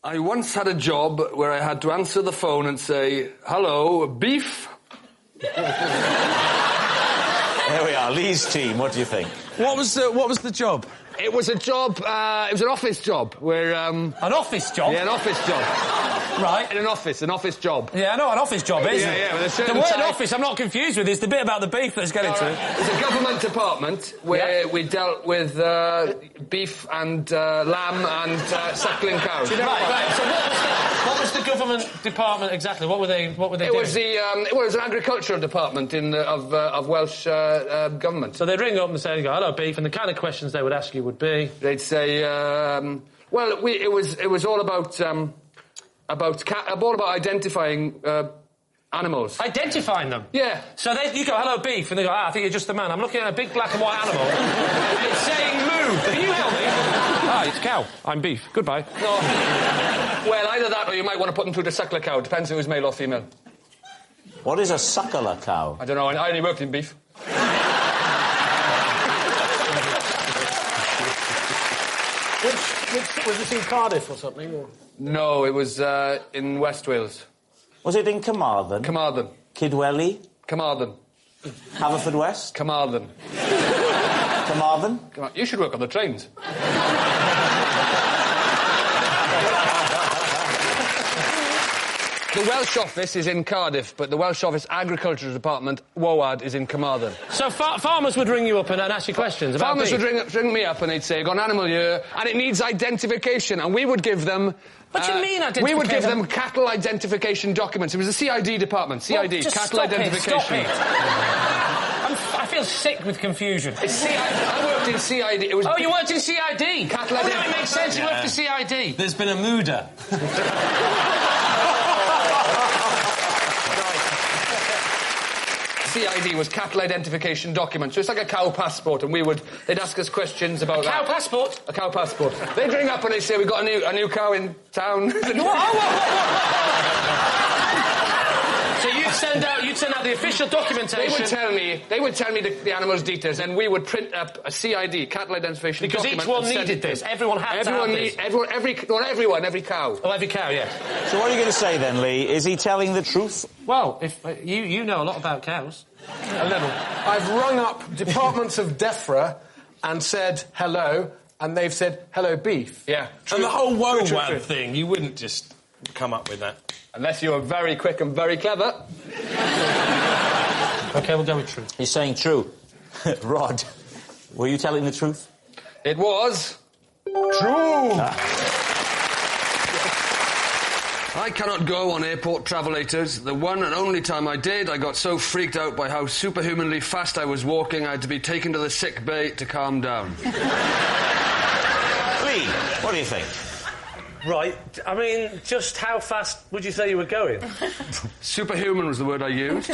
I once had a job where I had to answer the phone and say, hello, beef? There we are, Lee's team, what do you think? What was the job? It was a job, it was an office job where, An office job? Yeah, an office job. Right. In an office job. Yeah, I know what an office job is. Yeah, with a certain the word type... office I'm not confused with is the bit about the beef. Let's get into it. It's a government department where we dealt with beef and lamb and suckling cows. Right. So what was the government department exactly? What were they doing? It was it was an agricultural department of Welsh government. So they'd ring up and say, hello, beef, and the kind of questions they would ask you would be... They'd say, it was all about identifying animals. Identifying them? Yeah. So you go, hello, beef, and they go, I think you're just the man. I'm looking at a big black and white animal. It's saying move. Can you help me? It's cow. I'm beef. Goodbye. No. Well, either that or you might want to put them through the suckler cow. Depends if it was male or female. What is a suckler cow? I don't know. I only worked in beef. Was this in Cardiff or something? Or? No, it was in West Wales. Was it in Carmarthen? Carmarthen. Kidwelly? Carmarthen. Haverfordwest? Carmarthen. Carmarthen? You should work on the trains. The Welsh office is in Cardiff, but the Welsh Office Agriculture Department, WOAD, is in Carmarthen. So farmers would ring you up and ask you questions about Farmers beef? would ring me up and they'd say, got an animal here, and it needs identification, and we would give them... What do you mean identification? We would give them cattle identification documents. It was the CID department, CID, cattle identification. Stop it. I feel sick with confusion. I worked in CID. It was you worked in CID? Cattle no, it makes sense. You worked for CID. There's been a mooder. CID was cattle identification document, so it's like a cow passport, and they'd ask us questions about that. Cow passport? A cow passport. They'd ring up and they'd say, we've got a new cow in town. So you'd send out the official documentation. They would tell me the animal's details, and we would print up a CID, cattle identification document. Because each one needed this. Everyone had to have this. Every cow. Oh, every cow, yes. So what are you going to say then, Lee? Is he telling the truth? Well, if you know a lot about cows. A little. I've rung up departments of DEFRA and said hello, and they've said hello, beef. Yeah. True. And the whole true. thing, you wouldn't just come up with that. Unless you were very quick and very clever. OK, we'll go with true. He's saying true. Rod, were you telling the truth? It was... true! I cannot go on airport travelators. The one and only time I did, I got so freaked out by how superhumanly fast I was walking, I had to be taken to the sick bay to calm down. Lee, what do you think? Right, I mean, just how fast would you say you were going? Superhuman was the word I used.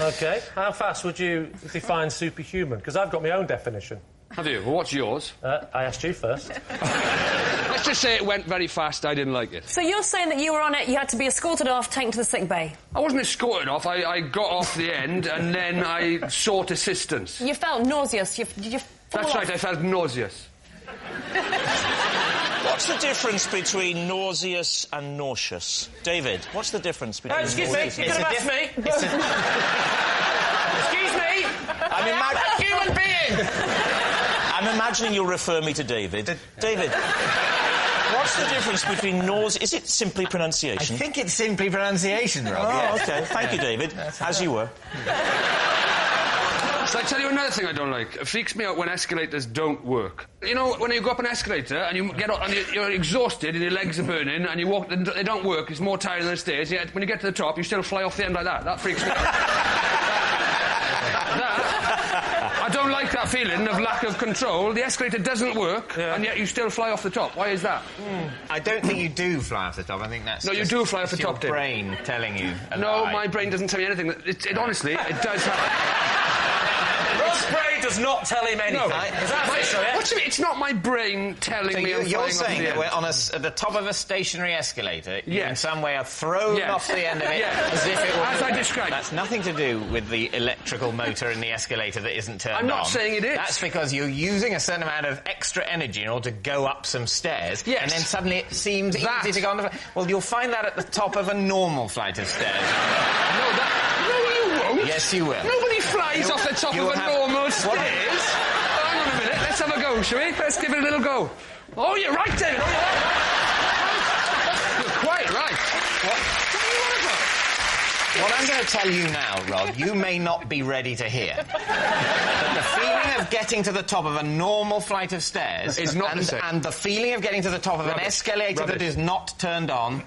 OK, how fast would you define superhuman? Because I've got my own definition. Have you? Well, what's yours? I asked you first. Let's just say it went very fast, I didn't like it. So you're saying that you were on it, you had to be escorted off, taken to the sick bay? I wasn't escorted off, I got off the end and then I sought assistance. You felt nauseous, did you fall That's off? right, I felt nauseous. What's the difference between nauseous and nauseous? David, what's the difference between... excuse me, you could have asked me. Excuse me! I'm a human being! I'm imagining you'll refer me to David. David, what's the difference between Is it simply pronunciation? I think it's simply pronunciation, Rob. Oh, OK. Thank you, David. As you were. Shall I tell you another thing I don't like? It freaks me out when escalators don't work. You know, when you go up an escalator and you get up and you're exhausted and your legs are burning and you walk, they don't work, it's more tiring than the stairs, yet when you get to the top, you still fly off the end like that. That freaks me out. I don't like that feeling of lack of control. The escalator doesn't work, and yet you still fly off the top. Why is that? I don't think you do fly off the top. I think that's you do fly off the top, your brain telling you a No, lie. my brain doesn't tell me anything. Honestly, it does happen. Rob Brydon! does not tell him anything. No. Is that official, yeah? What do you mean? It's not my brain telling me I'm You're flying off saying the that end. we're on at the top of a stationary escalator, you Yes. in some way are thrown Yes. off the end of it Yes. as if it were... As I described. That's nothing to do with the electrical motor in the escalator that isn't turned on. I'm not saying it is. That's because you're using a certain amount of extra energy in order to go up some stairs, Yes. and then suddenly it seems easy to go on the... Well, you'll find that at the top of a normal flight of stairs. No, you won't. Yes, you will. Nobody flies off the top of a normal stairs. Hang on a minute. Let's have a go, shall we? Let's give it a little go. Oh, you're right, David. Oh, you're right. You're quite right. What do you want about? What I'm going to tell you now, Rod, you may not be ready to hear. But the feeling of getting to the top of a normal flight of stairs is not the same. And the feeling of getting to the top of an escalator that is not turned on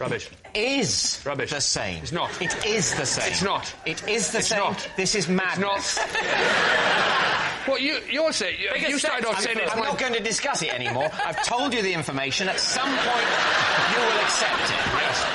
is the same. It's not. It is the same. It's not. It is the It's same. not. This is madness. It's not. What you're saying? You started off saying it's I'm not going to discuss it anymore. I've told you the information. At some point, you will accept it. Yes.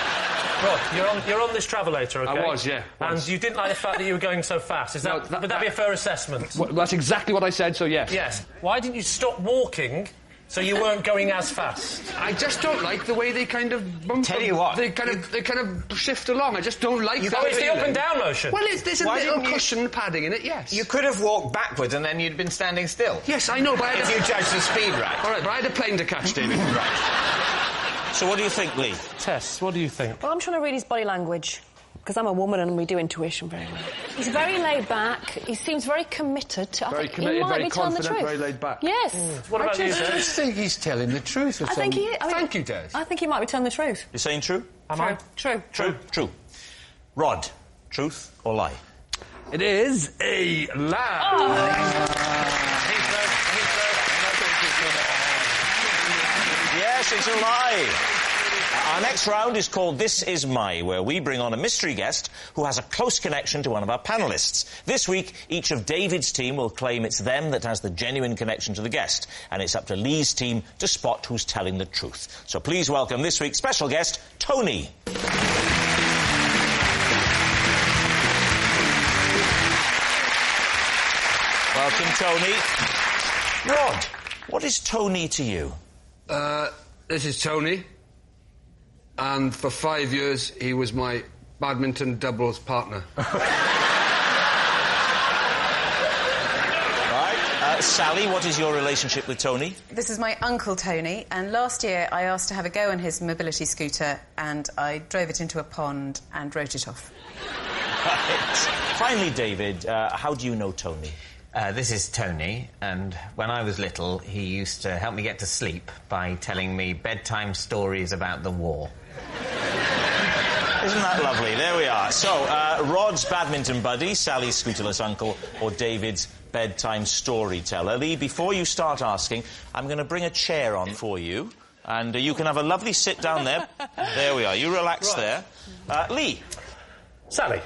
Rod, you're on this travelator, OK? I was, yeah. And you didn't like the fact that you were going so fast. Is that, would that be a fair assessment? Well, that's exactly what I said, so yes. Yes. Why didn't you stop walking so you weren't going as fast? I just don't like the way they kind of bump. Tell you what. They kind of shift along. I just don't like that. Oh, it's the feeling. up and down motion. Well, there's a Why little didn't you- cushion padding in it, yes. You could have walked backwards and then you'd been standing still. Yes, I know, but I had If you judge the speed right. All right, but I had a plane to catch, David. So what do you think, Lee? Tess, what do you think? Well, I'm trying to read his body language, because I'm a woman and we do intuition very well. He's very laid back. He seems very committed. Very he committed, might very be telling the confident, truth. very laid back. Yes. What about you, I Des? just think he's telling the truth. I think he is. Thank you, Des. I think he might be telling the truth. You're saying true? Am I? True. True. Rod, truth or lie? It is a lie. Yes, it's a lie. Our next round is called This Is My, where we bring on a mystery guest who has a close connection to one of our panellists. This week, each of David's team will claim it's them that has the genuine connection to the guest, and it's up to Lee's team to spot who's telling the truth. So please welcome this week's special guest, Tony. Welcome, Tony. Rod, what is Tony to you? This is Tony, and for 5 years he was my badminton doubles partner. Right. Sally, what is your relationship with Tony? This is my uncle Tony, and last year I asked to have a go on his mobility scooter, and I drove it into a pond and wrote it off. Right. Finally, David, how do you know Tony? This is Tony, and when I was little, he used to help me get to sleep by telling me bedtime stories about the war. Isn't that lovely? There we are. So, Rod's badminton buddy, Sally's scooterless uncle, or David's bedtime storyteller. Lee, before you start asking, I'm going to bring a chair on for you, and you can have a lovely sit down there. There we are. You relax there. Lee. Sally,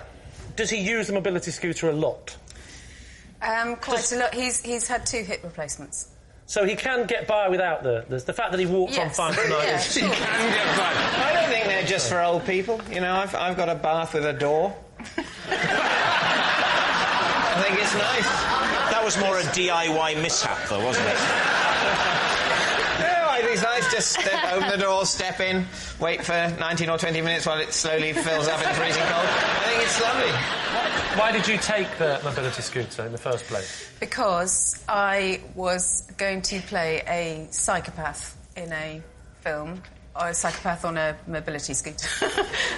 does he use the mobility scooter a lot? Quite a lot. He's had 2 hip replacements. So he can get by without the fact that he walks on fine tonight. Yeah, is... sure. Can get by. I don't think they're just for old people. You know, I've got a bath with a door. I think it's nice. That was more a DIY mishap, though, wasn't it? No, I think it's nice. Just open the door, step in, wait for 19 or 20 minutes while it slowly fills up in the freezing cold. I think it's lovely. Why did you take the mobility scooter in the first place? Because I was going to play a psychopath in a film, or a psychopath on a mobility scooter.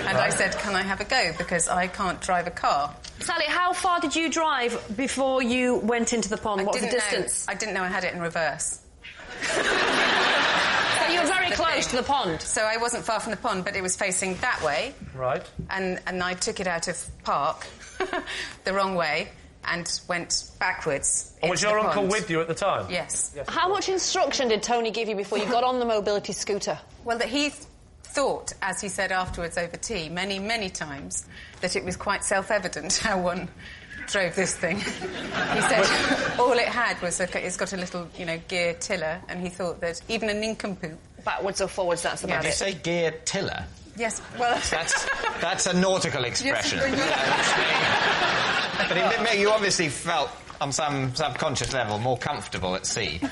And I said, can I have a go? Because I can't drive a car. Sally, how far did you drive before you went into the pond? What was the distance? I didn't know I had it in reverse. So you were very close to the pond. So I wasn't far from the pond, but it was facing that way. Right. And I took it out of park the wrong way and went backwards. And was into your the uncle pond. with you at the time? Yes. How much instruction did Tony give you before you got on the mobility scooter? Well, that he thought, as he said afterwards over tea, many, many times, that it was quite self-evident how one drove this thing. He said all it had was it's got a little, gear tiller, and he thought that even a nincompoop... Backwards or forwards, that's about Did you it. say gear tiller? Yes, well... That's a nautical expression. Yes, But you obviously felt on some subconscious level, more comfortable at sea. Did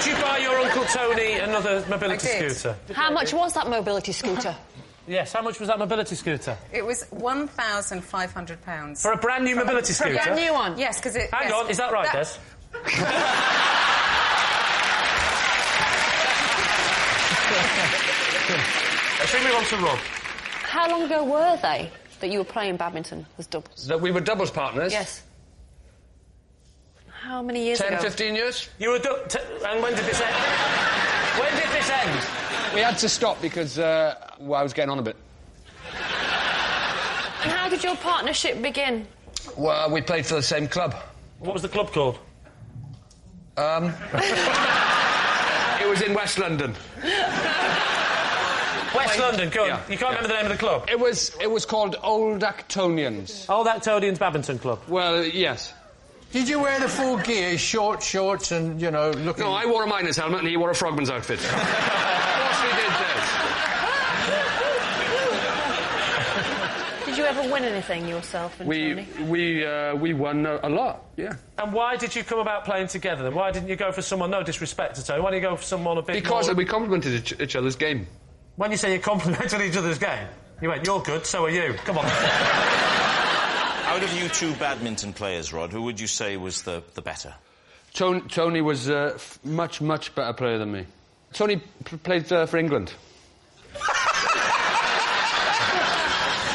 you buy your Uncle Tony another mobility scooter? How much was that mobility scooter? Yes, how much was that mobility scooter? It was £1,500. For a brand new mobility scooter? For a brand new one? Yes, because it... Hang on, is that right, Des? Should we move on to Rob? How long ago were they that you were playing badminton as doubles? That we were doubles partners? Yes. How many years 10, ago? 15 years? You were... and when did this end? When did this end? We had to stop because I was getting on a bit. And how did your partnership begin? Well, we played for the same club. What was the club called? It was in West London. West London, go on. Yeah, You can't remember the name of the club? It was called Old Actonians. Old Actonians Badminton Club. Well, yes. Did you wear the full gear, shorts, and, you know, looking... No, I wore a miner's helmet and he wore a frogman's outfit. Of course we did, Did you ever win anything yourself and Tony? We won a lot, yeah. And why did you come about playing together then? Why didn't you go for someone, no disrespect to Tony, why didn't you go for someone a bit Because more... we complimented each other's game. When you say you complimented each other's game, you went, you're good, so are you. Come on. Out of you two badminton players, Rod, who would you say was the better? Tony was a much, much better player than me. Tony played for England.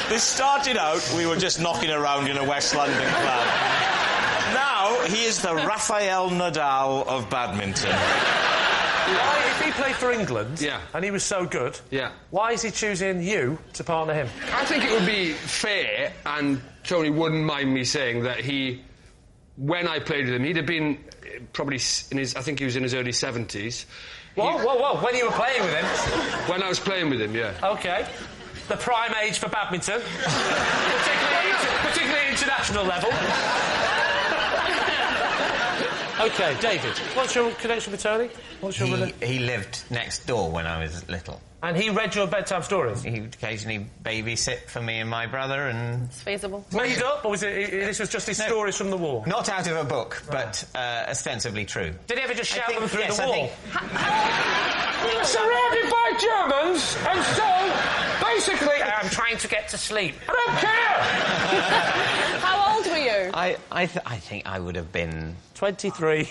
This started out, we were just knocking around in a West London club. Now, he is the Rafael Nadal of badminton. Why, if he played for England, Yeah. and he was so good, Yeah. why is he choosing you to partner him? I think it would be fair, and Tony wouldn't mind me saying that when I played with him, he'd have been probably I think he was in his early 70s. Whoa, when you were playing with him? When I was playing with him, yeah. OK. The prime age for badminton. particularly international level. OK, David, what's your connection with Tony? What's your He lived next door when I was little. And he read your bedtime stories? He would occasionally babysit for me and my brother, and... It's feasible. Made up, or was it... This was just his stories from the war? Not out of a book, but ostensibly true. Did he ever just shout them through the I wall? think- Surrounded by Germans, and so, basically, I'm trying to get to sleep. I don't care! How old were you? I think I would have been... 23. I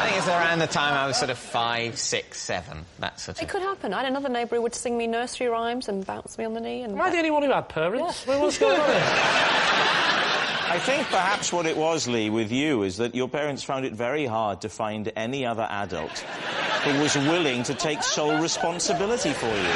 think it's around the time I was sort of 5, 6, 7, that sort of... It could happen. I had another neighbour who would sing me nursery rhymes and bounce me on the knee. And Am I the only one who had parents? Yeah. What's going on here? I think perhaps what it was, Lee, with you, is that your parents found it very hard to find any other adult who was willing to take sole responsibility for you.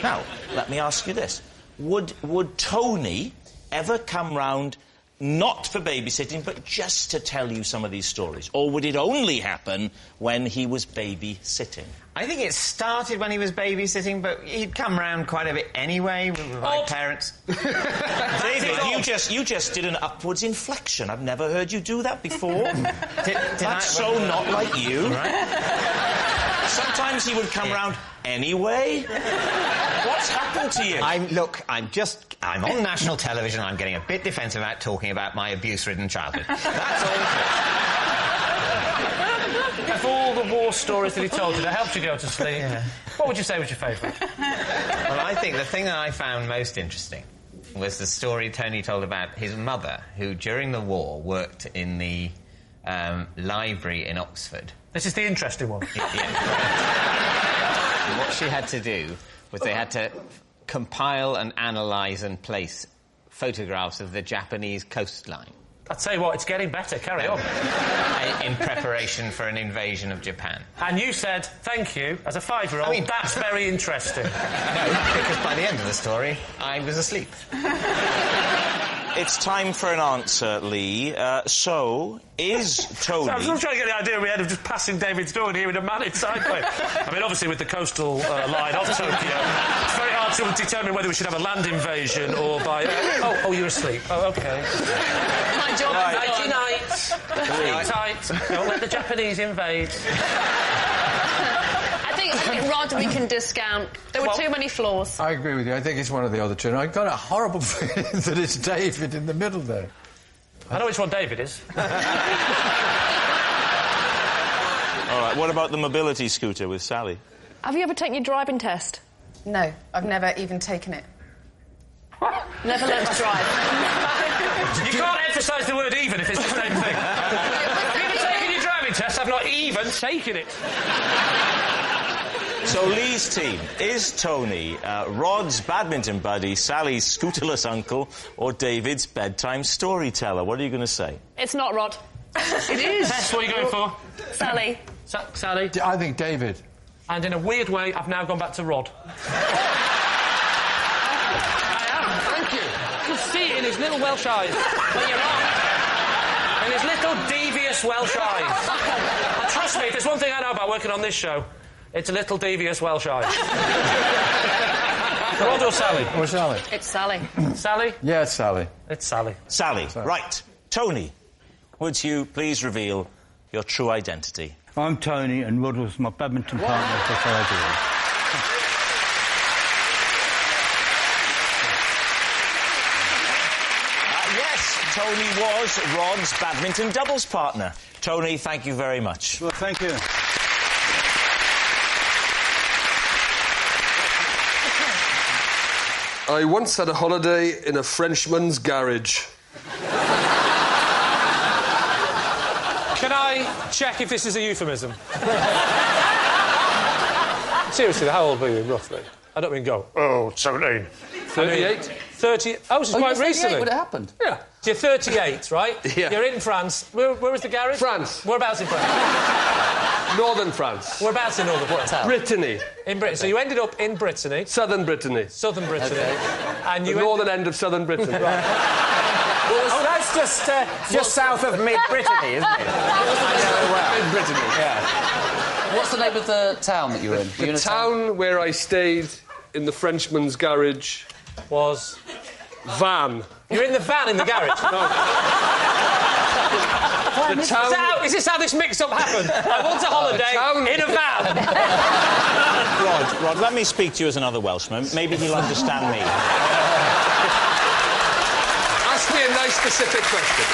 Now, let me ask you this. Would Tony ever come round not for babysitting, but just to tell you some of these stories? Or would it only happen when he was babysitting? I think it started when he was babysitting, but he'd come round quite a bit anyway with my parents. David, you just did an upwards inflection. I've never heard you do that before. That's so not like you. Right? Sometimes he would come round anyway. What's happened to you? I'm on national television, I'm getting a bit defensive about talking about my abuse-ridden childhood. That's all. Of all the war stories that he told you that helped you go to sleep, what would you say was your favourite? Well, I think the thing that I found most interesting was the story Tony told about his mother, who during the war worked in the library in Oxford. This is the interesting one. What she had to do was they had to compile and analyse and place photographs of the Japanese coastline. I'll tell you what, it's getting better. Carry on. In preparation for an invasion of Japan. And you said, thank you, as a 5-year-old, I mean, that's very interesting. No, because by the end of the story, I was asleep. It's time for an answer, Lee. So, is Tony... I'm still trying to get the idea in my head of just passing David's door and hearing a man inside play. I mean, obviously, with the coastal line of Tokyo, it's very hard to determine whether we should have a land invasion or by... Oh, you're asleep. Oh, OK. My job is Nighty-night. Sleep tight. Don't let the Japanese invade. I think think Rod, we can discount. There were too many flaws. I agree with you. I think it's one of the other two. And I've got a horrible feeling that it's David in the middle there. I know which one David is. All right, what about the mobility scooter with Sally? Have you ever taken your driving test? No, I've never even taken it. Never learned to drive. You can't emphasise the word even if it's the same thing. Have you ever taken your driving test? I've not even taken it. So Lee's team, is Tony Rod's badminton buddy, Sally's scooterless uncle, or David's bedtime storyteller? What are you going to say? It's not Rod. It is. That's what you're going for? Sally. Sally? I think David. And in a weird way, I've now gone back to Rod. Thank you. You can see it in his little Welsh eyes. But you're wrong. In his little devious Welsh eyes. And trust me, if there's one thing I know about working on this show, it's a little devious Welsh eyes. Rod or Sally? Or Sally? It's Sally. Sally? Yeah, it's Sally. It's Sally. Sally. Right. Tony, would you please reveal your true identity? I'm Tony, and Rod was my badminton partner for 5 years. Yes, Tony was Rod's badminton doubles partner. Tony, thank you very much. Well, thank you. I once had a holiday in a Frenchman's garage. Can I check if this is a euphemism? Seriously, how old were you, roughly? I don't mean go. Oh, 17. 38. 30... Oh, this is quite recently. When it happened? Yeah. So you're 38, right? Yeah. You're in France. Where was the garage? France. Whereabouts in France? Northern France. Whereabouts in northern France? Brittany. In Britain. So you ended up in Brittany. Southern Brittany. Southern Brittany. And you The northern end of southern Britain. Oh, that's just south of mid-Brittany, isn't it? Mid-Brittany. Yeah. What's the name of the town that you were in? The town where I stayed in the Frenchman's garage was... Van. You're in the van in the garage? No. The town... Is this how this mix-up happened? I want a holiday in a van. Rod, let me speak to you as another Welshman. Maybe he'll understand me. Ask me a nice specific question.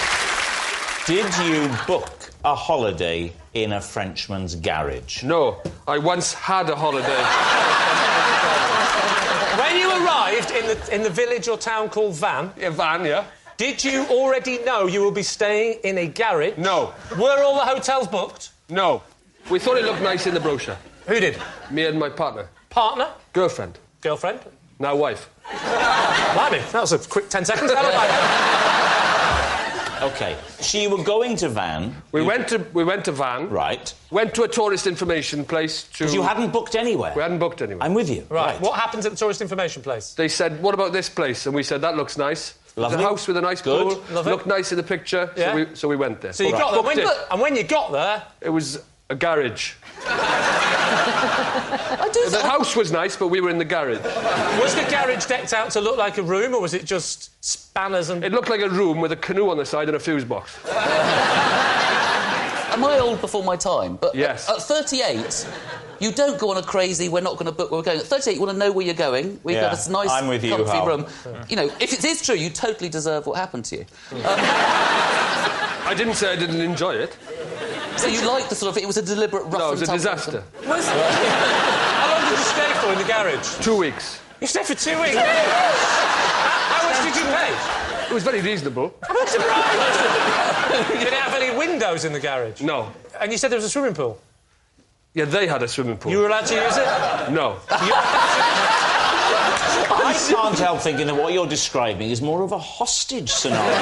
Did you book a holiday in a Frenchman's garage? No, I once had a holiday. When you arrived in the village or town called Van... Yeah, Van, yeah. Did you already know you will be staying in a garage? No. Were all the hotels booked? No. We thought it looked nice in the brochure. Who did? Me and my partner. Partner? Girlfriend. Girlfriend? Now wife. Blimey, that was a quick 10 seconds. OK. So you were going to Van... We went to Van. Right. Went to a tourist information place to... Because you hadn't booked anywhere? We hadn't booked anywhere. I'm with you. Right. What happens at the tourist information place? They said, what about this place? And we said, that looks nice. Lovely. There's a house with a nice pool. Love it. Looked nice in the picture, Yeah. so we went there. So you got there. And when you got there... It was a garage. The house was nice, but we were in the garage. Was the garage decked out to look like a room, or was it just spanners and... It looked like a room with a canoe on the side and a fuse box. Am I old before my time? But yes. At 38, you don't go on a crazy, we're not going to book where we're going. At 38, you want to know where you're going. We've got this nice, comfy room. You know, if it is true, you totally deserve what happened to you. I didn't say I didn't enjoy it. So you like the sort of... It was a deliberate rough No, it was a disaster. How long did you stay for in the garage? 2 weeks. You stayed for 2 weeks? How much did you pay? It was very reasonable. I'm surprised! Did it have any windows in the garage? No. And you said there was a swimming pool? Yeah, they had a swimming pool. You were allowed to use it? No. I can't help thinking that what you're describing is more of a hostage scenario.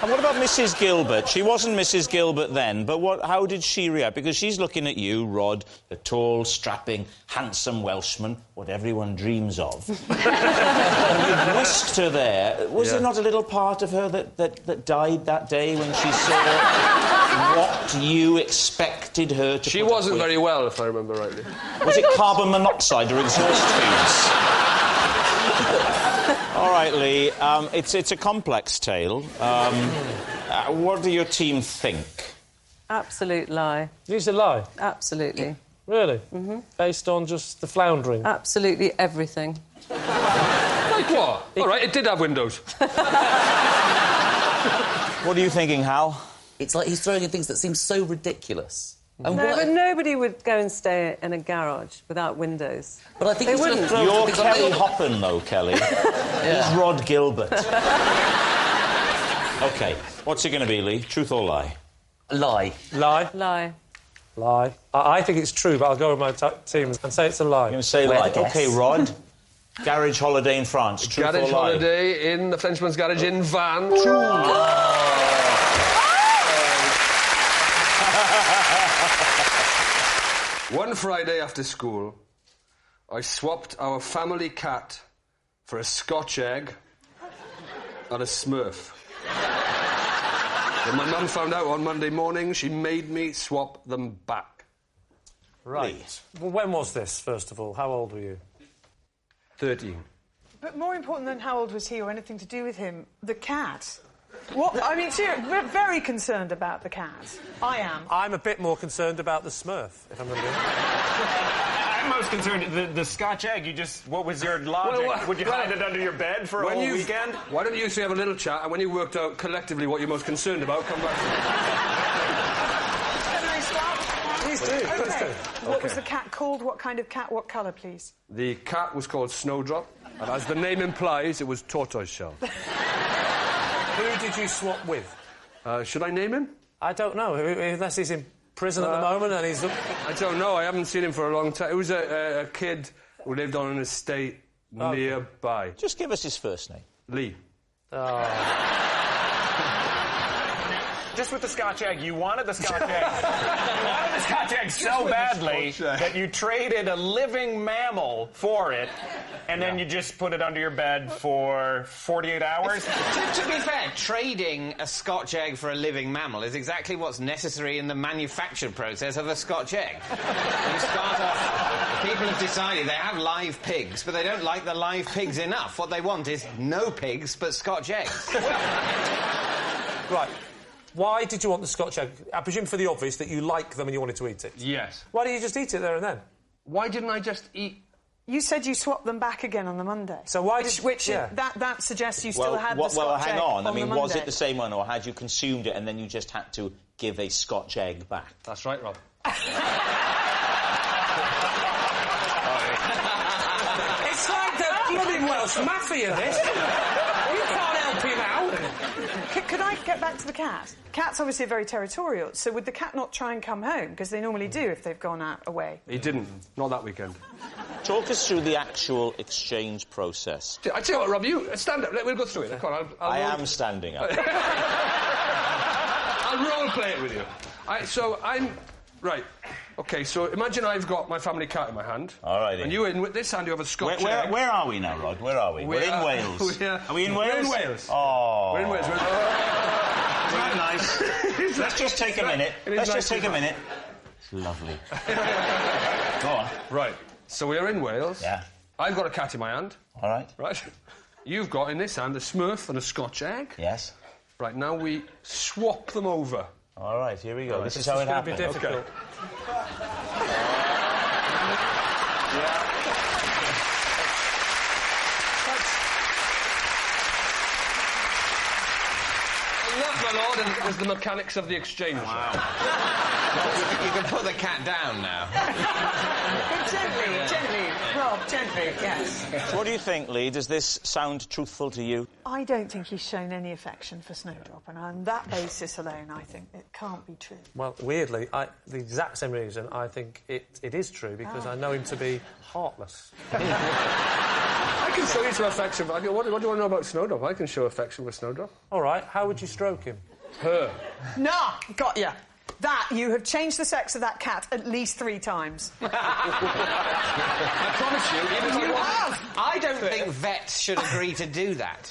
And what about Mrs. Gilbert? She wasn't Mrs. Gilbert then, but how did she react? Because she's looking at you, Rod, the tall, strapping, handsome Welshman, what everyone dreams of. And you whisked her there. Was there not a little part of her that died that day when she saw what you expected her to She wasn't very well, if I remember rightly. Was it carbon monoxide or exhaust fumes? All right, Lee, it's a complex tale. What do your team think? Absolute lie. It's a lie? Absolutely. Really? Mm-hmm. Based on just the floundering? Absolutely everything. Like what? All right, it did have windows. What are you thinking, Hal? It's like he's throwing in things that seem so ridiculous. And no, but nobody would go and stay in a garage without windows. But I think they wouldn't. You're Kelly Hoppen, though, Kelly. Yeah. He's Rhod Gilbert. OK, what's it going to be, Lee? Truth or lie? Lie. Lie? Lie. Lie. I think it's true, but I'll go with my team and say it's a lie. You're going to say lie. OK, Rhod. Garage holiday in France. Truth garage or lie? holiday in the Frenchman's garage in Van. True. One Friday after school, I swapped our family cat for a scotch egg and a smurf. When my mum found out on Monday morning, she made me swap them back. Right. Well, when was this, first of all? How old were you? 13. But more important than how old was he or anything to do with him, the cat. What? I mean, seriously, we're very concerned about the cat. I am. I'm a bit more concerned about the smurf, if I'm going to be honest. I'm most concerned, the scotch egg, what was your logic? Would you hide it under your bed for a whole weekend? Why don't you three have a little chat, and when you worked out collectively what you're most concerned about, come back to me. Can I start? Please do. Okay. Please do. What was the cat called? What kind of cat? What colour, please? The cat was called Snowdrop, and as the name implies, it was tortoiseshell. Who did you swap with? Should I name him? I don't know, unless he's in prison at the moment and he's... I don't know, I haven't seen him for a long time. It was a kid who lived on an estate nearby. Just give us his first name. Lee. Oh. Just with the scotch egg, you wanted the scotch egg. You wanted the scotch egg so badly that you traded a living mammal for it, and then you just put it under your bed for 48 hours. To be fair, trading a scotch egg for a living mammal is exactly what's necessary in the manufacture process of a scotch egg. You start off... People have decided they have live pigs, but they don't like the live pigs enough. What they want is no pigs, but scotch eggs. Right. Why did you want the scotch egg? I presume for the obvious that you like them and you wanted to eat it. Yes. Why didn't you just eat it there and then? Why didn't I just eat... You said you swapped them back again on the Monday. So why that suggests you still had the scotch Well, hang egg on. I mean, the was Monday. it the same one, or had you consumed it and then you just had to give a scotch egg back? That's right, Rob. It's like the bloody Welsh Mafia, this. You can't help him out. Could I get back to the cat? Cats obviously are very territorial, so would the cat not try and come home? Because they normally do if they've gone out away. He didn't. Not that weekend. Talk us through the actual exchange process. I tell you what, Rob, you stand up. We'll go through it. Come on, I am standing up. I'll role play it with you. Right. OK, so imagine I've got my family cat in my hand. All right. And you in with this hand, you have a scotch egg. Where are we now, Rod? Where are we? We're in Wales. Are we in Wales? We're in Wales. Oh. We're in Wales. Isn't that nice? Let's just take a minute. Let's just take a minute. It's lovely. Go on. Right. So we're in Wales. Yeah. I've got a cat in my hand. All right. Right. You've got in this hand a smurf and a scotch egg. Yes. Right, now we swap them over. All right, here we go. This is how it happens. This is going to be difficult. And that, my lord, is the mechanics of the exchange. Wow. You can put the cat down now. Gently, Rob, gently, yes. So what do you think, Lee? Does this sound truthful to you? I don't think he's shown any affection for Snowdrop, and on that basis alone, I think it can't be true. Well, weirdly, the exact same reason, I think it is true, because I know him to be heartless. I can show you some affection. What do you want to know about Snowdrop? I can show affection for Snowdrop. All right, how would you stroke him? Her. No, got ya. That, you have changed the sex of that cat at least 3 times. I promise you, even if You have! I don't think vets should agree to do that.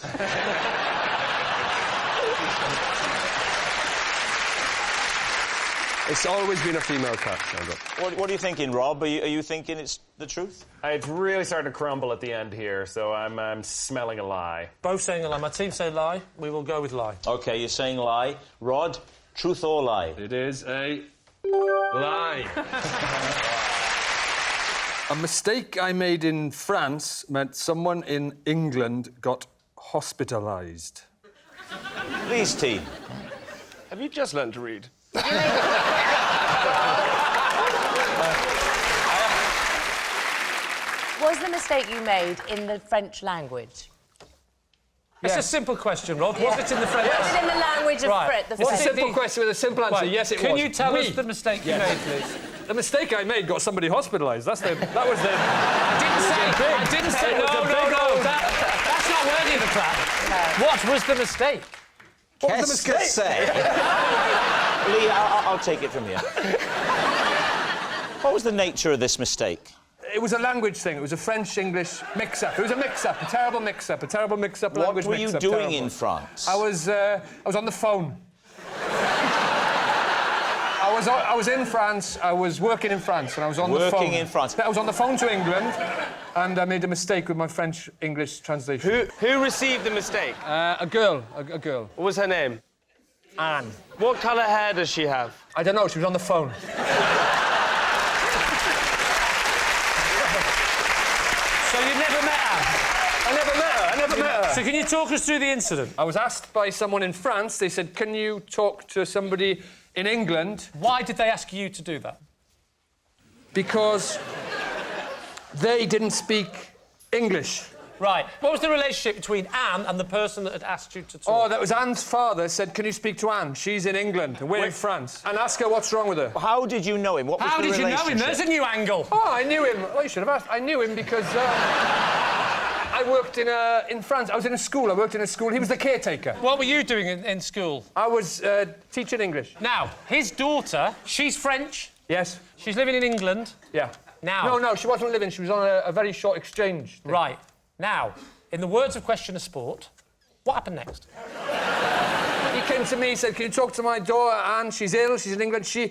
It's always been a female cat, Snowdrop. What are you thinking, Rob? Are you thinking it's the truth? It's really starting to crumble at the end here, so I'm smelling a lie. Both saying a lie. My team say lie. We will go with lie. OK, you're saying lie. Rod, truth or lie? It is a lie. A mistake I made in France meant someone in England got hospitalised. Lee's team. Have you just learned to read? Was the mistake you made in the French language? It's a simple question, Rod. Was it in the French? Was it in the language of Right. the It's a French? simple question with a simple answer. Right. Yes, it was. Can you tell us the mistake you made, please? The mistake I made got somebody hospitalised. That was the... I didn't say... No. That's not worthy of the clap. No. What was the mistake? What was the mistake? Lee, I'll take it from here. What was the nature of this mistake? It was a language thing. It was a French-English mix-up. It was a mix-up, a terrible mix-up, language mix-up. What were you doing in France? I was on the phone. I was in France. I was working in France, and I was on the phone. Working in France. I was on the phone to England, and I made a mistake with my French-English translation. Who received the mistake? A girl. A girl. What was her name? Anne. What colour hair does she have? I don't know. She was on the phone. So you never met Anne? I never met her. So can you talk us through the incident? I was asked by someone in France. They said, "Can you talk to somebody in England?" Why did they ask you to do that? Because they didn't speak English. Right. What was the relationship between Anne and the person that had asked you to talk? Oh, that was Anne's father said, "Can you speak to Anne? She's in England, and we're in France. And ask her what's wrong with her." How did you know him? What was the relationship? How did you know him? There's a new angle. Oh, I knew him. Oh, you should have asked. I knew him because I worked in France. I was in a school. I worked in a school. He was the caretaker. What were you doing in school? I was teaching English. Now, his daughter, she's French. Yes. She's living in England. Yeah. Now. No, she wasn't living. She was on a very short exchange thing. Right. Now, in the words of Question of Sport, what happened next? He came to me, he said, "Can you talk to my daughter, Anne? She's ill, she's in England." She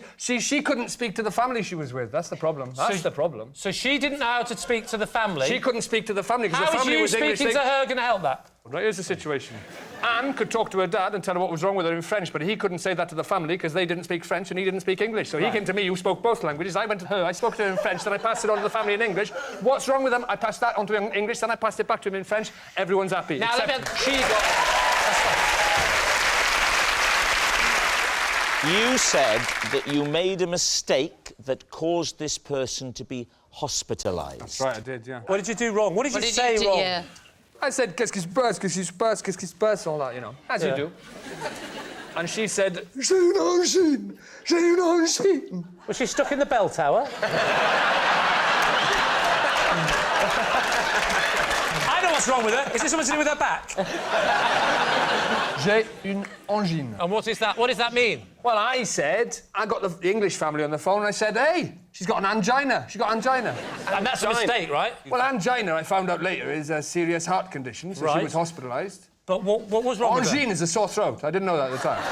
couldn't speak to the family she was with. That's the problem. That's the problem. So she didn't know how to speak to the family? She couldn't speak to the family because How the family was you was speaking to her going to help that? Right, here's the situation. Anne could talk to her dad and tell her what was wrong with her in French, but he couldn't say that to the family because they didn't speak French and he didn't speak English. So he came to me, who spoke both languages. I went to her, I spoke to her in French, then I passed it on to the family in English. What's wrong with them? I passed that on to him in English, then I passed it back to him in French. Everyone's happy. Now, she got... You said that you made a mistake that caused this person to be hospitalised. That's right, I did, yeah. What did you do wrong? What did you say wrong? Yeah. I said, qu'est-ce qui se passe, qu'est-ce qui se passe, qu'est-ce qui se passe, all that, you know, as you do. And she said, j'ai une angine, j'ai une angine. Was she stuck in the bell tower? I know what's wrong with her. Is this something to do with her back? J'ai une angine. And what is that? What does that mean? Well, I said, I got the English family on the phone, and I said, "Hey, she's got an angina. She's got angina." And that's a mistake, right? Well, angina, I found out later, is a serious heart condition, so she was hospitalised. But what was wrong with her? Angine is a sore throat. I didn't know that at the time.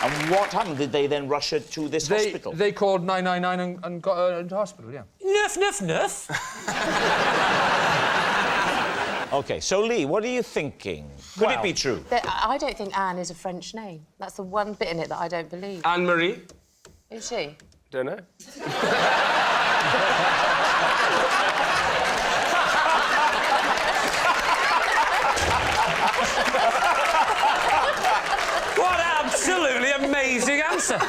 And what happened? Did they then rush her to this hospital? They called 999 and got her into hospital, yeah. Nuff. OK, so, Lee, what are you thinking? Could it be true? I don't think Anne is a French name. That's the one bit in it that I don't believe. Anne-Marie? Is she? Don't know. What an absolutely amazing answer.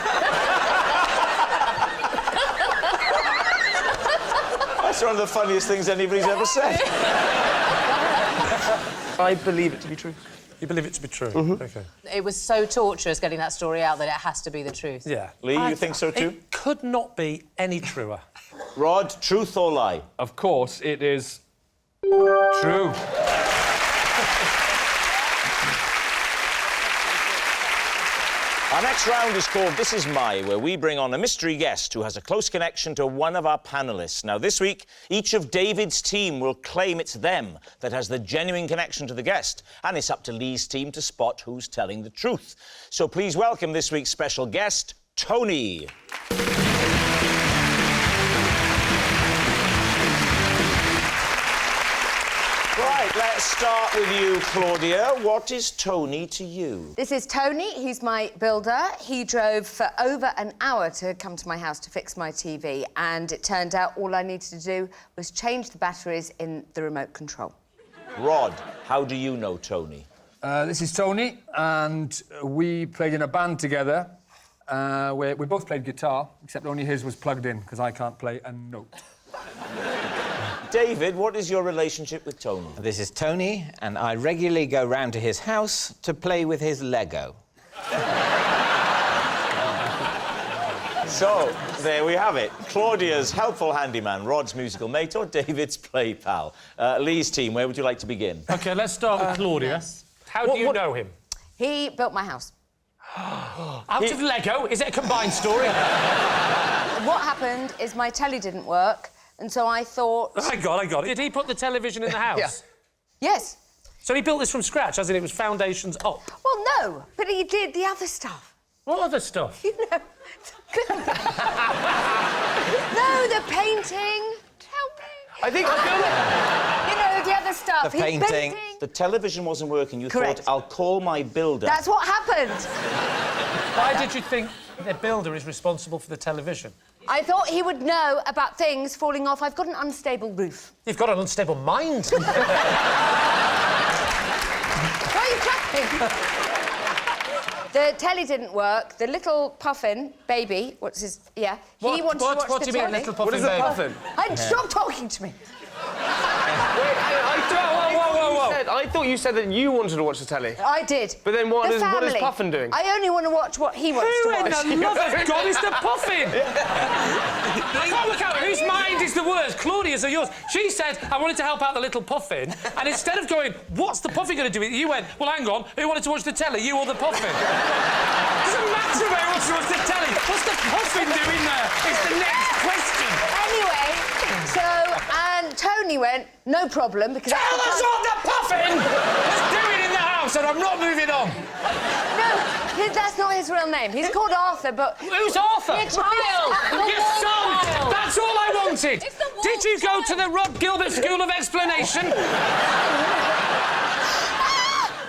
That's one of the funniest things anybody's ever said. I believe it to be true. You believe it to be true? Mm-hmm. OK. It was so torturous getting that story out that it has to be the truth. Yeah. Lee, you think so too? It could not be any truer. Rod, truth or lie? Of course, it is true. Our next round is called This Is My, where we bring on a mystery guest who has a close connection to one of our panellists. Now, this week, each of David's team will claim it's them that has the genuine connection to the guest, and it's up to Lee's team to spot who's telling the truth. So please welcome this week's special guest, Tony. Right. Right, let's start with you, Claudia. What is Tony to you? This is Tony. He's my builder. He drove for over an hour to come to my house to fix my TV, and it turned out all I needed to do was change the batteries in the remote control. Rod, how do you know Tony? This is Tony, and we played in a band together where we both played guitar, except only his was plugged in, because I can't play a note. David, what is your relationship with Tony? This is Tony, and I regularly go round to his house to play with his Lego. So, there we have it. Claudia's helpful handyman, Rod's musical mate, or David's play pal. Lee's team, where would you like to begin? OK, let's start with Claudia. How do you know him? He built my house. Out of Lego? Is it a combined story? What happened is my telly didn't work, and so I thought... I got it. Did he put the television in the house? Yeah. Yes. So he built this from scratch, as in it was foundations up? Well, no, but he did the other stuff. What other stuff? You know... No, the painting. Help me. I think... You know, the other stuff. The painting. The television wasn't working. You Correct. thought, I'll call my builder. That's what happened. Why did you think the builder is responsible for the television? I thought he would know about things falling off. I've got an unstable roof. You've got an unstable mind. Why are you clapping? The telly didn't work. The little puffin baby, what's his... Yeah. He wanted to watch what the do you mean, telly. little puffin baby? What is a puffin? Stop talking to me. I thought you said that you wanted to watch the telly. I did. But then what is Puffin doing? I only want to watch what he wants to watch. Who in the love of God is the Puffin? I can't work out whose mind is the worst, Claudia's or yours. She said, I wanted to help out the little Puffin, and instead of going, what's the Puffin going to do with it, you went, well, hang on, who wanted to watch the telly, you or the Puffin? Doesn't matter who wants to watch the telly. What's the Puffin doing there? It's the next question. Anyway, and Tony went, no problem, because... Tell us what the Puffin was doing in the house, and I'm not moving on. No, that's not his real name. He's called Arthur, but... Who's Arthur? Your child. Your son! That's all I wanted. Did you go to the Rhod Gilbert School of Explanation?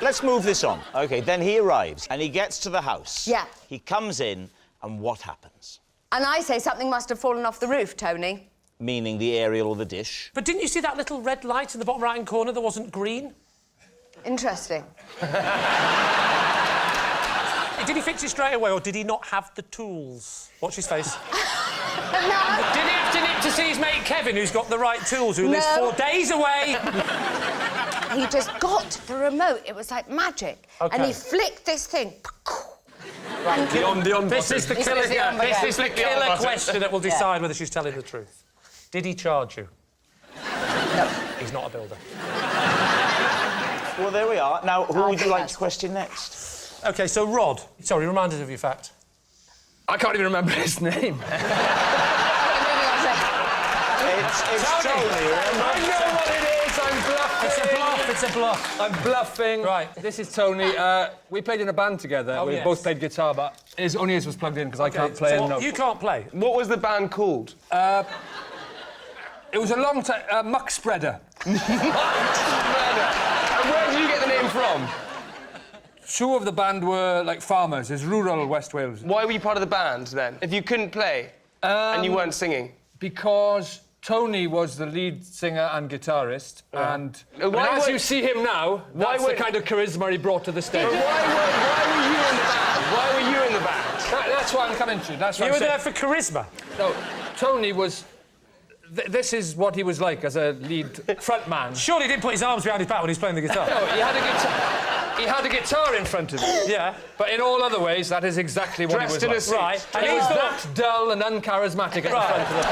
Let's move this on. OK, then he arrives, and he gets to the house. Yeah. He comes in, and what happens? And I say something must have fallen off the roof, Tony. Meaning the aerial or the dish. But didn't you see that little red light in the bottom right-hand corner that wasn't green? Interesting. Did he fix it straight away, or did he not have the tools? Watch his face. No. Did he have to nip to see his mate Kevin, who's got the right tools, who lives 4 days away? He just got the remote. It was like magic. OK. And he flicked this thing. Right. This is the killer question that will decide Yeah. whether she's telling the truth. Did he charge you? No. He's not a builder. Well, there we are. Now, who would you like to question next? OK, so Rod. Sorry, remind us of your fact. I can't even remember his name. It's Tony. I know what it is. I'm bluffing. It's a bluff. I'm bluffing. Right. This is Tony. We played in a band together. We both played guitar, but only his was plugged in because I can't play. So you can't play. What was the band called? It was a long time. Muck Spreader. Muck Spreader. And where did you get the name from? 2 of the band were like farmers. It's rural West Wales. Why were you part of the band then? If you couldn't play and you weren't singing? Because Tony was the lead singer and guitarist, and as you see him now, that's the kind of charisma he brought to the stage. But why were you in the band? Why were you in the band? That's what I'm coming to. That's what You I'm were saying. there for charisma. No, Tony was... this is what he was like as a lead frontman. Surely he didn't put his arms behind his back when he was playing the guitar. No, he had a guitar. He had a guitar in front of him. Yeah. But in all other ways, that is exactly what Dressed he in a was suit. like. Right. He was that dull and uncharismatic at the front of the...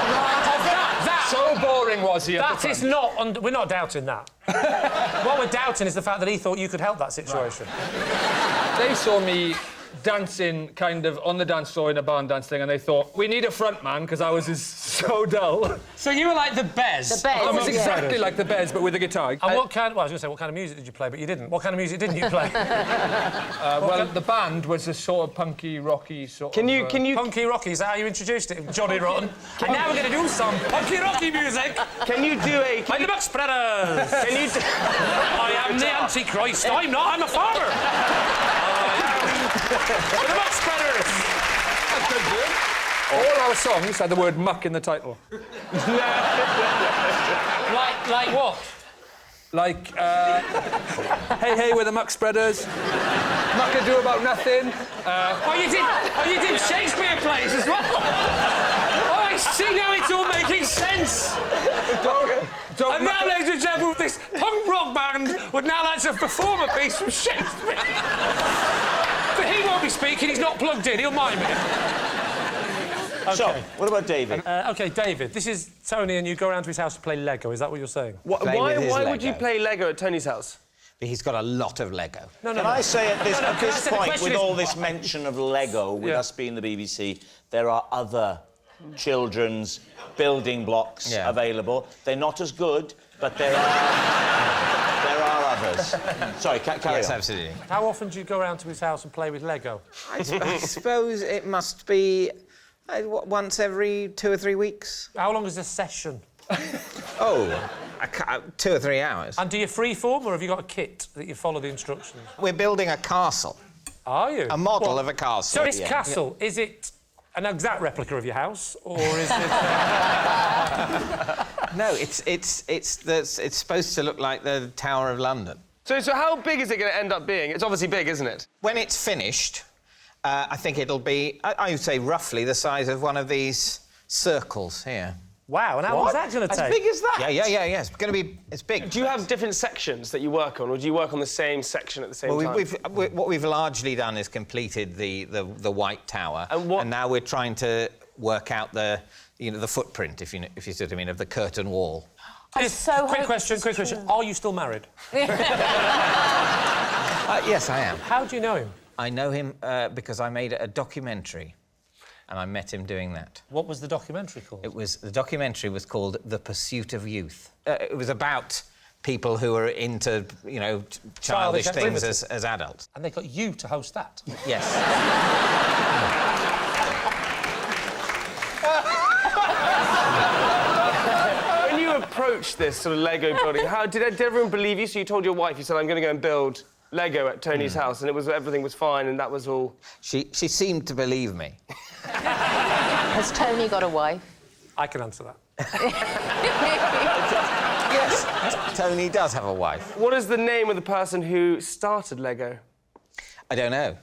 So boring was he at the front. That is not... We're not doubting that. What we're doubting is the fact that he thought you could help that situation. They saw me dancing kind of on the dance floor in a barn dance thing, and they thought, we need a front man, because ours is so dull. So you were like the Bez? The Bez. I was exactly like the Bez, but with a guitar. And what kind... Well, I was going to say, what kind of music did you play, but you didn't. What kind of music didn't you play? Well, the band was a sort of punky, rocky sort Can of... you... Punky rocky, is that how you introduced it, Johnny Rotten? And now we're going to do some punky rocky music. Can you do a... I'm the Buck Spreaders. Can you do... I am the Antichrist. I'm not, I'm a farmer. The Buck Spreaders. That's good. All our songs had the word muck in the title. Like what? Like, hey, hey, we're the Muck Spreaders. Muck-a-do about nothing. You did Shakespeare plays as well. Oh, I see now it's all making sense. And now, ladies and gentlemen, this punk rock band would now like to perform a piece from Shakespeare. But he won't be speaking, he's not plugged in, he'll mime it. Okay. So, what about David? OK, David, this is Tony and you go around to his house to play Lego, is that what you're saying? Why would you play Lego at Tony's house? He's got a lot of Lego. Can I say at this point, with all this mention of Lego, with us being the BBC, there are other children's building blocks available. They're not as good, but there are others. Sorry, carry on. Yes, absolutely. How often do you go around to his house and play with Lego? I suppose it must be once every 2 or 3 weeks. How long is a session? 2 or 3 hours. And do you freeform, or have you got a kit that you follow the instructions? We're building a castle. Are you? A model of a castle. So this castle, is it an exact replica of your house, or is it... No, it's supposed to look like the Tower of London. So how big is it going to end up being? It's obviously big, isn't it? When it's finished, I think it'll be, I would say, roughly the size of one of these circles here. Wow, and how long is that going to take? As big as that? Yeah. It's big. Do you have different sections that you work on, or do you work on the same section at the same time? What we've largely done is completed the White Tower, and now we're trying to work out the footprint, if you see what I mean, of the curtain wall. Quick question. Are you still married? Yes, I am. How do you know him? I know him because I made a documentary. And I met him doing that. What was the documentary called? The documentary was called The Pursuit of Youth. It was about people who are into, childish things as adults. And they got you to host that? Yes. When you approached this sort of Lego building, did everyone believe you? So you told your wife, you said, I'm going to go and build Lego at Tony's house, and everything was fine, and that was all... She seemed to believe me. Has Tony got a wife? I can answer that. Yes, Tony does have a wife. What is the name of the person who started Lego? I don't know.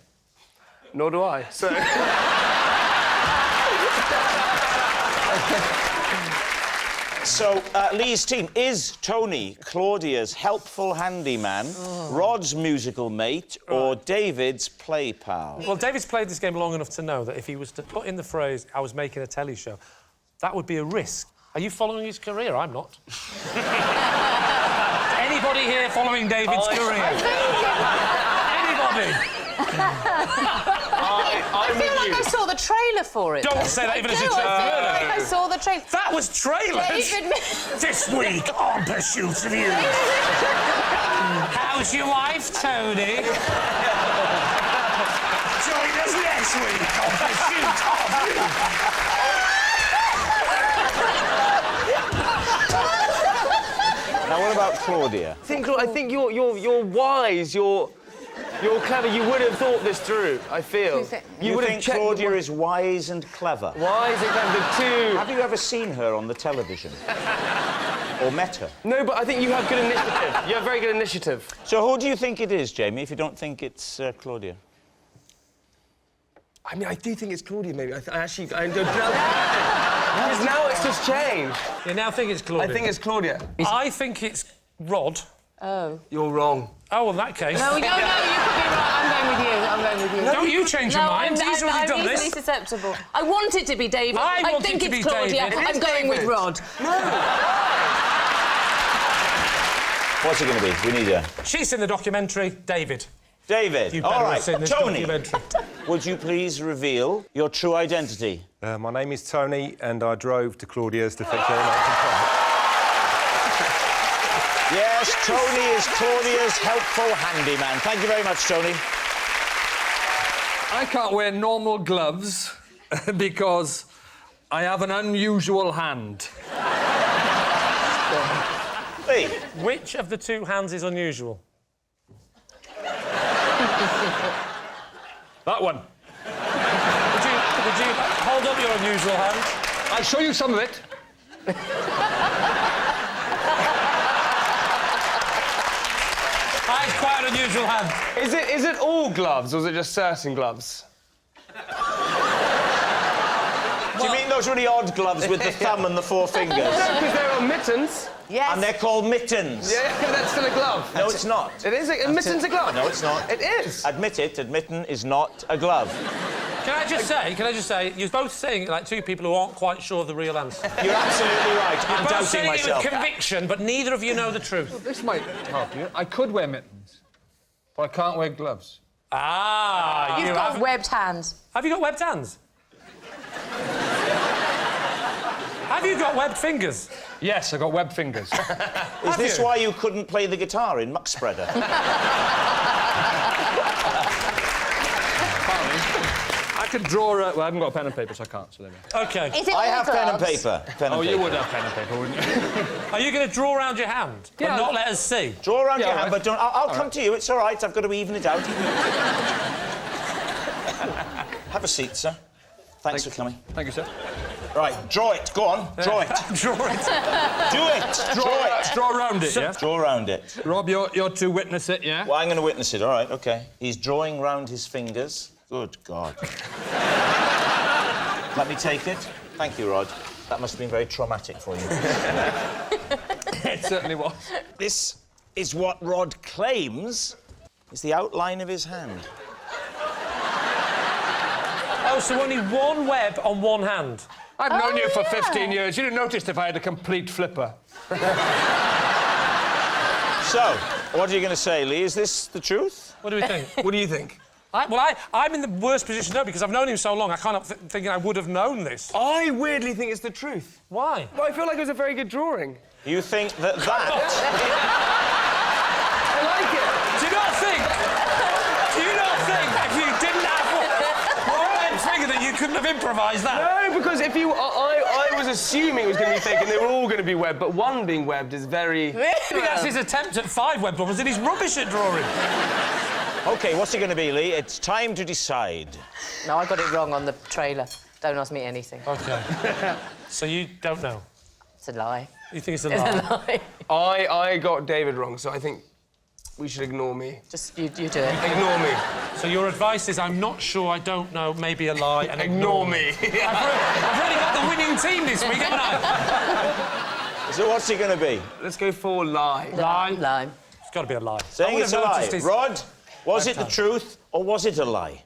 Nor do I, so... So, Lee's team, is Tony Claudia's helpful handyman, Rod's musical mate, or David's play pal? Well, David's played this game long enough to know that if he was to put in the phrase, I was making a telly show, that would be a risk. Are you following his career? I'm not. Anybody here following David's career? Anybody? I feel like I saw the trailer for it. Don't say that even as a I feel like I saw the trailer. That was trailers? David... This week on Pursuit of Youth. How's your wife, Tony? Join us next week on Pursuit of Youth. Now, what about Claudia? I think you're wise, you're clever. You would have thought this through, I feel. You would think Claudia is wise and clever? Wise and clever, the two... Have you ever seen her on the television? Or met her? No, but I think you have good initiative. You have very good initiative. So who do you think it is, Jamie, if you don't think it's Claudia? I mean, I do think it's Claudia, maybe. I don't know. Because now it's just changed. You now think it's Claudia? I think it's Claudia. I think it's Rod. Oh. You're wrong. Oh, well, in that case... No, you could be right. I'm going with you. Don't you change your mind. He's already done this. I'm easily susceptible. I want it to be David. I think it's Claudia. I'm going with Rod. No. What's it going to be? We need her. She's in the documentary. David. David. You better All right. have seen this Tony. documentary. would you please reveal your true identity? My name is Tony, and I drove to Claudia's to fix her. Yes, Tony is Claudia's helpful handyman. Thank you very much, Tony. I can't wear normal gloves because I have an unusual hand. Lee? Which of the two hands is unusual? That one. Would you hold up your unusual hand? I'll show you some of it. That's quite an unusual hand. Is it all gloves, or is it just certain gloves? Do you mean those really odd gloves with the thumb and the four fingers? No, because they're on mittens. Yes. And they're called mittens. Yeah, that's still a glove. No, it's not. It is. A mitten's a glove. No, it's not. It is. Admit it, a mitten is not a glove. Can I just say, you're both saying it like two people who aren't quite sure of the real answer. You're absolutely right. I'm both doubting saying myself. it with conviction, but neither of you know the truth. Well, this might help you. I could wear mittens, but I can't wear gloves. Ah, You've got webbed hands. Have you got webbed hands? Have you got webbed fingers? Yes, I got webbed fingers. Is this why you couldn't play the guitar in Muck Spreader? I could draw. Well, I haven't got a pen and paper, so I can't. So there we go. OK. I have pen and paper. You would have pen and paper, wouldn't you? Are you going to draw around your hand, but not let us see? Draw around your hand, but don't. I'll come to you. It's all right. I've got to even it out. Have a seat, sir. Thanks for coming. Thank you, sir. Right, draw it. Go on, draw it. Draw it. Do it. Draw it. Draw around it, yeah? Draw around it. Rob, you're to witness it, yeah? Well, I'm going to witness it. All right, OK. He's drawing round his fingers. Good God. Let me take it. Thank you, Rod. That must have been very traumatic for you. It certainly was. This is what Rod claims is the outline of his hand. Oh, so only one web on one hand? I've known you for 15 years. You'd have noticed if I had a complete flipper. So, what are you going to say, Lee? Is this the truth? What do we think? What do you think? I'm in the worst position now because I've known him so long. I can't help thinking I would have known this. I weirdly think it's the truth. Why? Well, I feel like it was a very good drawing. You think that I like it. Do you not think if you didn't have one red finger that you couldn't have improvised that? No, because if you... I was assuming it was going to be fake and they were all going to be webbed, but one being webbed is very... I think that's his attempt at 5 web drawings and he's rubbish at drawing. OK, what's it going to be, Lee? It's time to decide. No, I got it wrong on the trailer. Don't ask me anything. OK. So you don't know? It's a lie. You think it's a lie? I got David wrong, so I think we should ignore me. Just, you do it. Ignore me. So your advice is, I'm not sure, I don't know, maybe a lie, and ignore me. I've really got the winning team this week, haven't I? So what's it going to be? Let's go for lie. Lie. It's got to be a lie. Saying it's a lie. Rod, was it the truth or was it a lie?